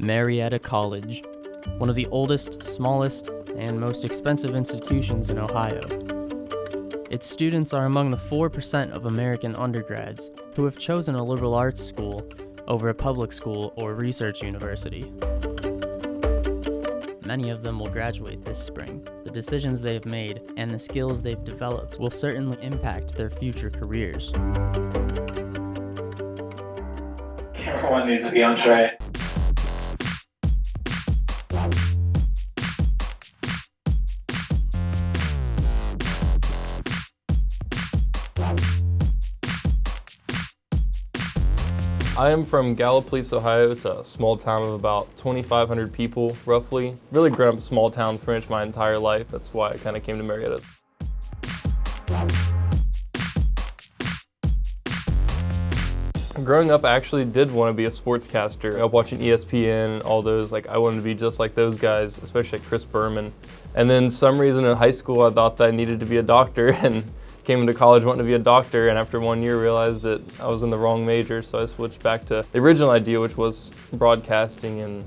Marietta College, one of the oldest, smallest, and most expensive institutions in Ohio. Its students are among the 4% of American undergrads who have chosen a liberal arts school over a public school or research university. Many of them will graduate this spring. The decisions they have made and the skills they've developed will certainly impact their future careers. Everyone needs to be on tray. I am from Gallipolis, Ohio. It's a small town of about 2,500 people, roughly. Really grown up small towns pretty much my entire life. That's why I kind of came to Marietta. Growing up, I actually did want to be a sportscaster. I was watching ESPN, all those, I wanted to be just like those guys, especially like Chris Berman. And then some reason in high school, I thought that I needed to be a doctor and came into college wanting to be a doctor, and after 1 year realized that I was in the wrong major, so I switched back to the original idea, which was broadcasting, and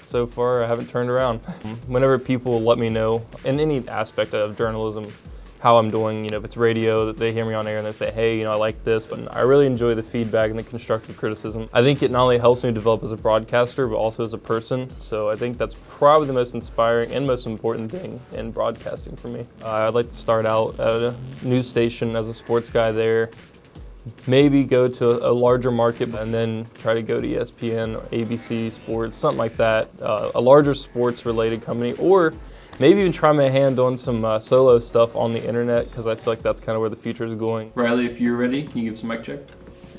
so far I haven't turned around. Whenever people let me know in any aspect of journalism how I'm doing, if it's radio, that they hear me on air and they say, hey, I like this, but I really enjoy the feedback and the constructive criticism. I think it not only helps me develop as a broadcaster, but also as a person, so I think that's probably the most inspiring and most important thing in broadcasting for me. I'd like to start out at a news station as a sports guy there, maybe go to a larger market and then try to go to ESPN or ABC Sports, something like that, a larger sports related company, or maybe even try my hand on some solo stuff on the internet, because I feel like that's kind of where the future is going. Riley, if you're ready, can you give us a mic check?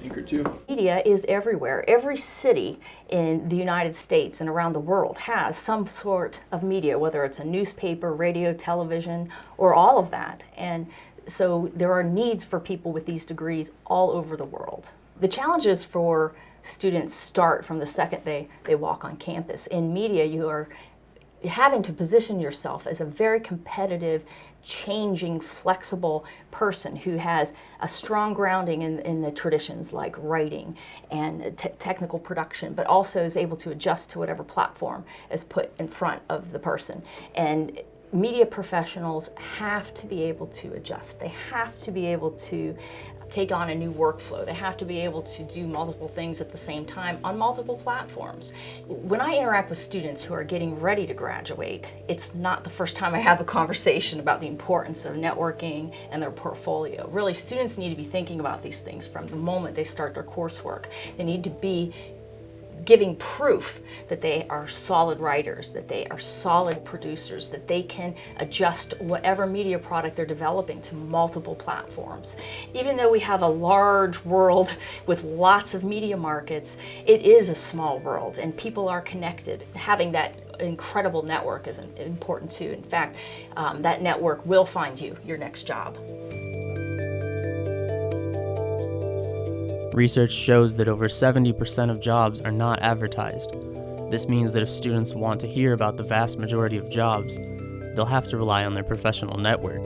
Anchor 2. Media is everywhere. Every city in the United States and around the world has some sort of media, whether it's a newspaper, radio, television, or all of that. And so there are needs for people with these degrees all over the world. The challenges for students start from the second they walk on campus. In media, you are having to position yourself as a very competitive, changing, flexible person who has a strong grounding in the traditions like writing and technical production, but also is able to adjust to whatever platform is put in front of the person. And media professionals have to be able to adjust. They have to be able to take on a new workflow. They have to be able to do multiple things at the same time on multiple platforms. When I interact with students who are getting ready to graduate, it's not the first time I have a conversation about the importance of networking and their portfolio. Really, students need to be thinking about these things from the moment they start their coursework. They need to be giving proof that they are solid writers, that they are solid producers, that they can adjust whatever media product they're developing to multiple platforms. Even though we have a large world with lots of media markets, it is a small world and people are connected. Having that incredible network is important too. In fact, that network will find you your next job. Research shows that over 70% of jobs are not advertised. This means that if students want to hear about the vast majority of jobs, they'll have to rely on their professional network.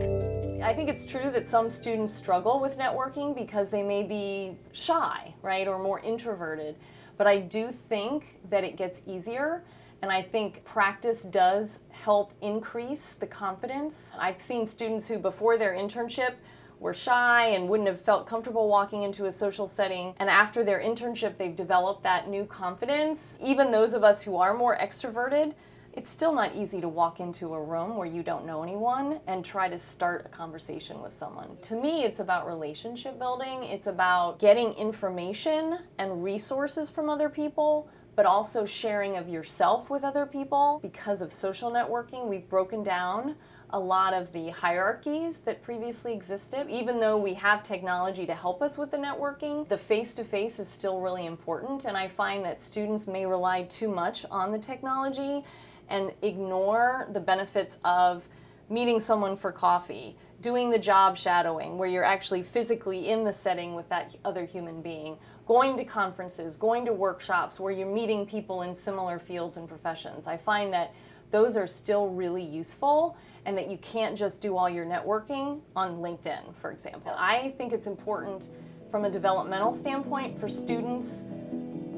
I think it's true that some students struggle with networking because they may be shy, right, or more introverted. But I do think that it gets easier, and I think practice does help increase the confidence. I've seen students who, before their internship, were shy and wouldn't have felt comfortable walking into a social setting. And after their internship, they've developed that new confidence. Even those of us who are more extroverted, it's still not easy to walk into a room where you don't know anyone and try to start a conversation with someone. To me, it's about relationship building. It's about getting information and resources from other people, but also sharing of yourself with other people. Because of social networking, we've broken down a lot of the hierarchies that previously existed. Even though we have technology to help us with the networking, the face-to-face is still really important, and I find that students may rely too much on the technology and ignore the benefits of meeting someone for coffee, doing the job shadowing where you're actually physically in the setting with that other human being, going to conferences, going to workshops where you're meeting people in similar fields and professions. I find that those are still really useful, and that you can't just do all your networking on LinkedIn, for example. I think it's important from a developmental standpoint for students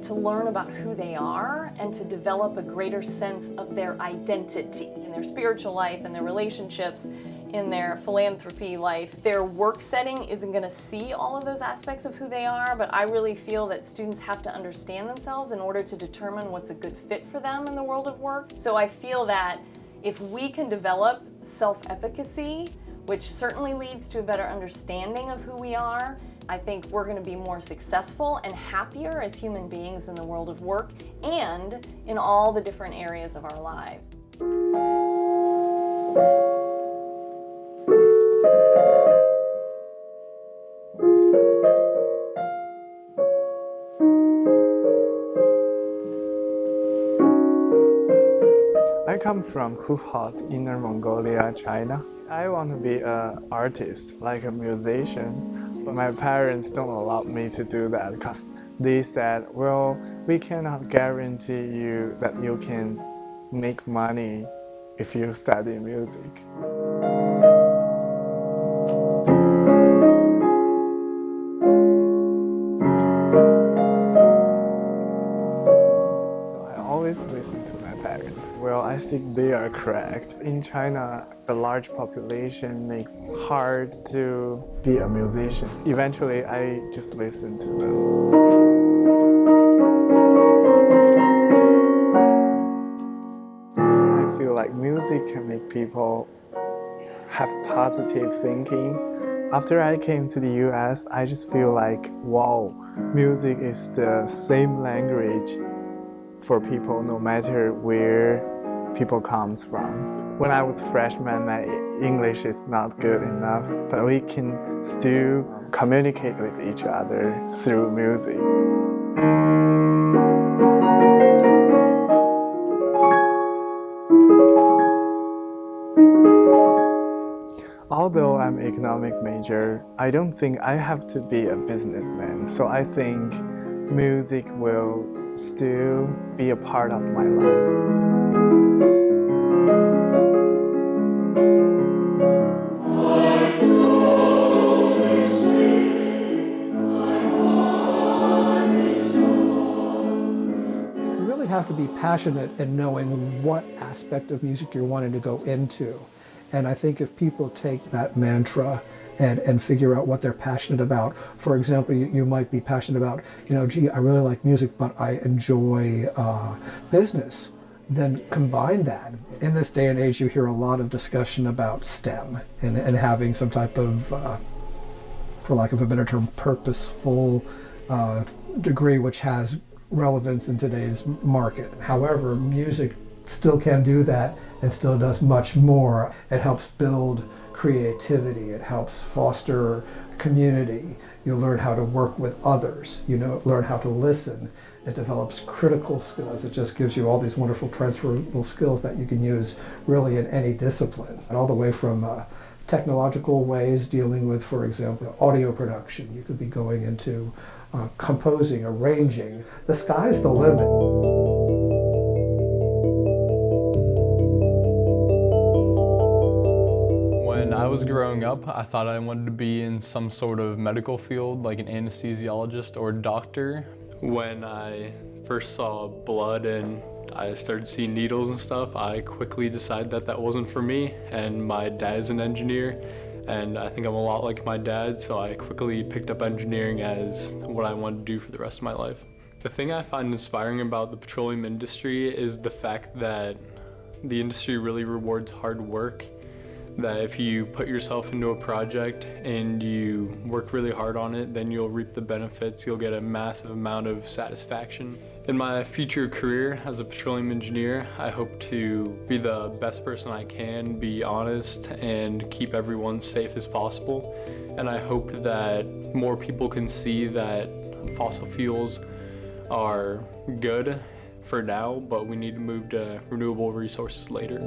to learn about who they are and to develop a greater sense of their identity in their spiritual life, in their relationships, in their philanthropy life. Their work setting isn't going to see all of those aspects of who they are, but I really feel that students have to understand themselves in order to determine what's a good fit for them in the world of work. So I feel that if we can develop self-efficacy, which certainly leads to a better understanding of who we are, I think we're going to be more successful and happier as human beings in the world of work and in all the different areas of our lives. I come from Huhot, Inner Mongolia, China. I want to be an artist, like a musician. But my parents don't allow me to do that because they said, well, we cannot guarantee you that you can make money if you study music. So I always listen to my parents. Well, I think they are correct. In China, the large population makes it hard to be a musician. Eventually, I just listen to them. I feel like music can make people have positive thinking. After I came to the US, I just feel like, wow, music is the same language for people no matter where people comes from. When I was freshman, my English is not good enough, but we can still communicate with each other through music. Although I'm an economic major, I don't think I have to be a businessman, so I think music will still be a part of my life. You really have to be passionate in knowing what aspect of music you're wanting to go into. And I think if people take that mantra and figure out what they're passionate about. For example, you might be passionate about, gee, I really like music, but I enjoy business. Then combine that. In this day and age, you hear a lot of discussion about STEM and having some type of, for lack of a better term, purposeful degree which has relevance in today's market. However, music still can do that and still does much more. It helps build creativity, it helps foster community. You learn how to work with others, learn how to listen. It develops critical skills. It just gives you all these wonderful transferable skills that you can use really in any discipline. And all the way from technological ways dealing with, for example, audio production. You could be going into composing, arranging. The sky's the limit. When I was growing up, I thought I wanted to be in some sort of medical field, like an anesthesiologist or doctor. When I first saw blood and I started seeing needles and stuff, I quickly decided that that wasn't for me. And my dad is an engineer, and I think I'm a lot like my dad, so I quickly picked up engineering as what I wanted to do for the rest of my life. The thing I find inspiring about the petroleum industry is the fact that the industry really rewards hard work. That if you put yourself into a project and you work really hard on it, then you'll reap the benefits. You'll get a massive amount of satisfaction. In my future career as a petroleum engineer, I hope to be the best person I can, be honest, and keep everyone safe as possible. And I hope that more people can see that fossil fuels are good for now, but we need to move to renewable resources later.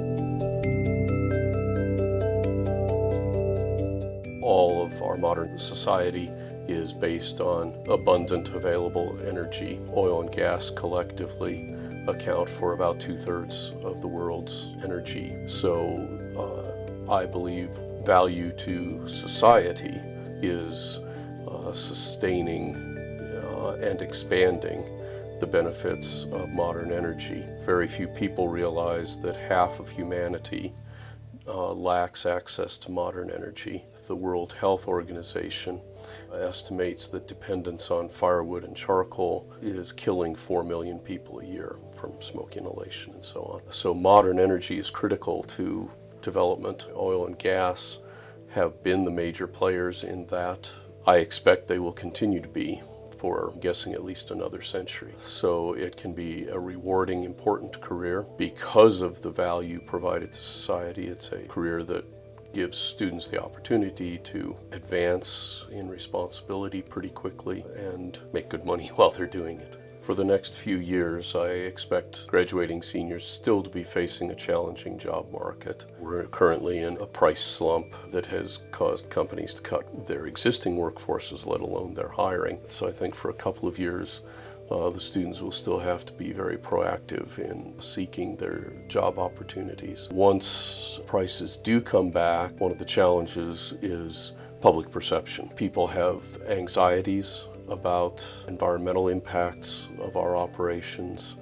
All of our modern society is based on abundant available energy. Oil and gas collectively account for about 2/3 of the world's energy. So I believe value to society is sustaining and expanding the benefits of modern energy. Very few people realize that half of humanity lacks access to modern energy. The World Health Organization estimates that dependence on firewood and charcoal is killing 4 million people a year from smoke inhalation and so on. So modern energy is critical to development. Oil and gas have been the major players in that. I expect they will continue to be for, I'm guessing, at least another century. So it can be a rewarding, important career. Because of the value provided to society, it's a career that gives students the opportunity to advance in responsibility pretty quickly and make good money while they're doing it. For the next few years, I expect graduating seniors still to be facing a challenging job market. We're currently in a price slump that has caused companies to cut their existing workforces, let alone their hiring. So I think for a couple of years, the students will still have to be very proactive in seeking their job opportunities. Once prices do come back, one of the challenges is public perception. People have anxieties about environmental impacts of our operations.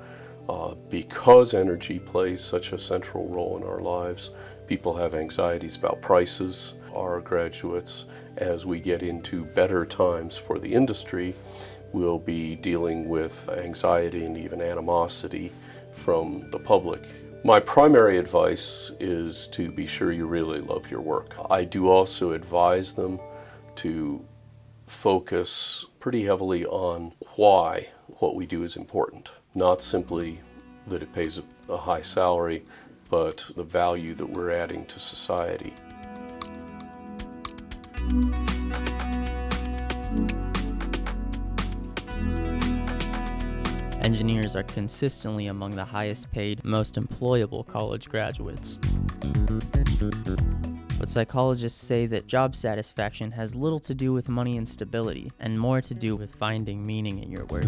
Because energy plays such a central role in our lives, people have anxieties about prices. Our graduates, as we get into better times for the industry, will be dealing with anxiety and even animosity from the public. My primary advice is to be sure you really love your work. I do also advise them to focus pretty heavily on why what we do is important. Not simply that it pays a high salary, but the value that we're adding to society. Engineers are consistently among the highest paid, most employable college graduates. But psychologists say that job satisfaction has little to do with money and stability, and more to do with finding meaning in your work.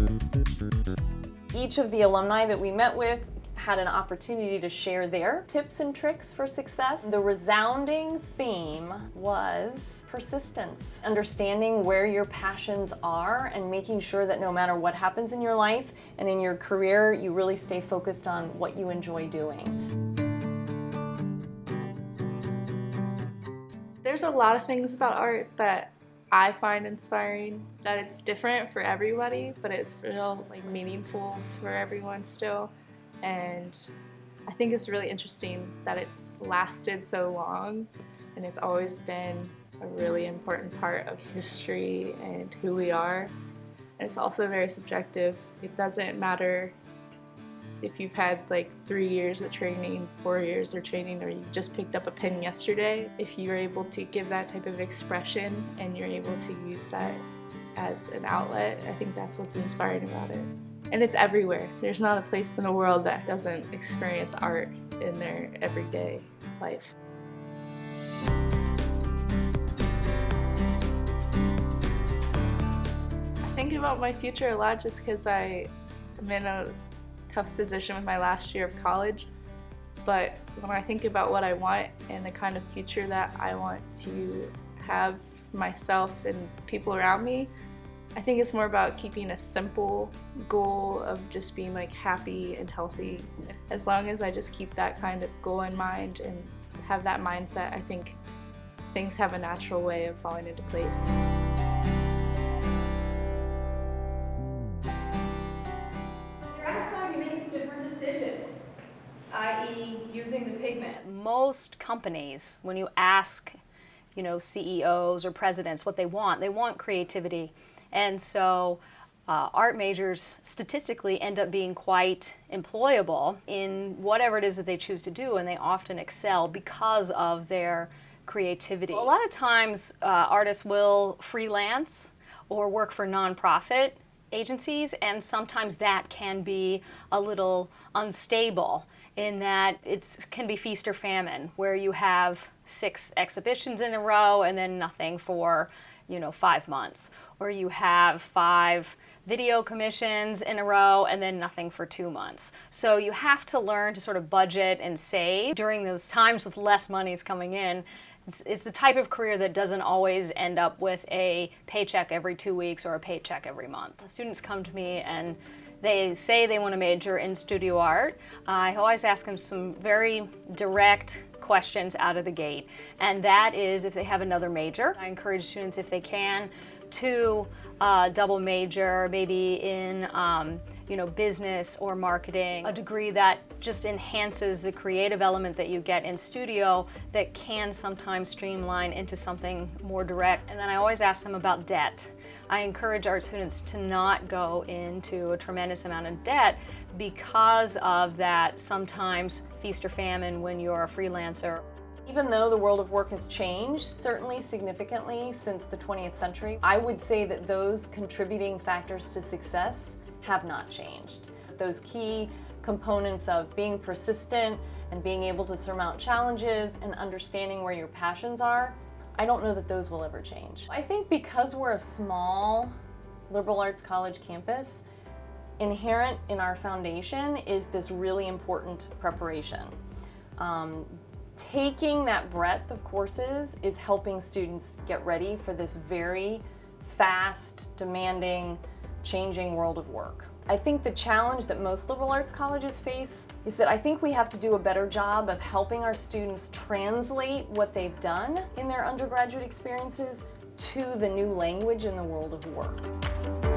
Each of the alumni that we met with had an opportunity to share their tips and tricks for success. The resounding theme was persistence. Understanding where your passions are and making sure that no matter what happens in your life and in your career, you really stay focused on what you enjoy doing. There's a lot of things about art that I find inspiring, that it's different for everybody, but it's real meaningful for everyone still. And I think it's really interesting that it's lasted so long and it's always been a really important part of history and who we are. And it's also very subjective. It doesn't matter if you've had 3 years of training, 4 years of training, or you just picked up a pen yesterday. If you're able to give that type of expression and you're able to use that as an outlet, I think that's what's inspiring about it. And it's everywhere. There's not a place in the world that doesn't experience art in their everyday life. I think about my future a lot just because I'm in a tough position with my last year of college, but when I think about what I want and the kind of future that I want to have for myself and people around me, I think it's more about keeping a simple goal of just being happy and healthy. As long as I just keep that kind of goal in mind and have that mindset, I think things have a natural way of falling into place. i.e. using the pigment. Most companies, when you ask, CEOs or presidents what they want creativity. And so art majors statistically end up being quite employable in whatever it is that they choose to do, and they often excel because of their creativity. A lot of times artists will freelance or work for nonprofit agencies, and sometimes that can be a little unstable in that it can be feast or famine, where you have 6 exhibitions in a row and then nothing for 5 months, or you have 5 video commissions in a row and then nothing for 2 months. So you have to learn to sort of budget and save during those times with less money's coming in. It's the type of career that doesn't always end up with a paycheck every 2 weeks or a paycheck every month. Students come to me and they say they want to major in studio art, I always ask them some very direct questions out of the gate, and that is if they have another major. I encourage students, if they can, to double major, maybe in business or marketing, a degree that just enhances the creative element that you get in studio that can sometimes streamline into something more direct. And then I always ask them about debt. I encourage art students to not go into a tremendous amount of debt because of that sometimes feast or famine when you're a freelancer. Even though the world of work has changed, certainly significantly since the 20th century, I would say that those contributing factors to success have not changed. Those key components of being persistent and being able to surmount challenges and understanding where your passions are, I don't know that those will ever change. I think because we're a small liberal arts college campus, inherent in our foundation is this really important preparation. Taking that breadth of courses is helping students get ready for this very fast, demanding, changing world of work. I think the challenge that most liberal arts colleges face is that I think we have to do a better job of helping our students translate what they've done in their undergraduate experiences to the new language in the world of work.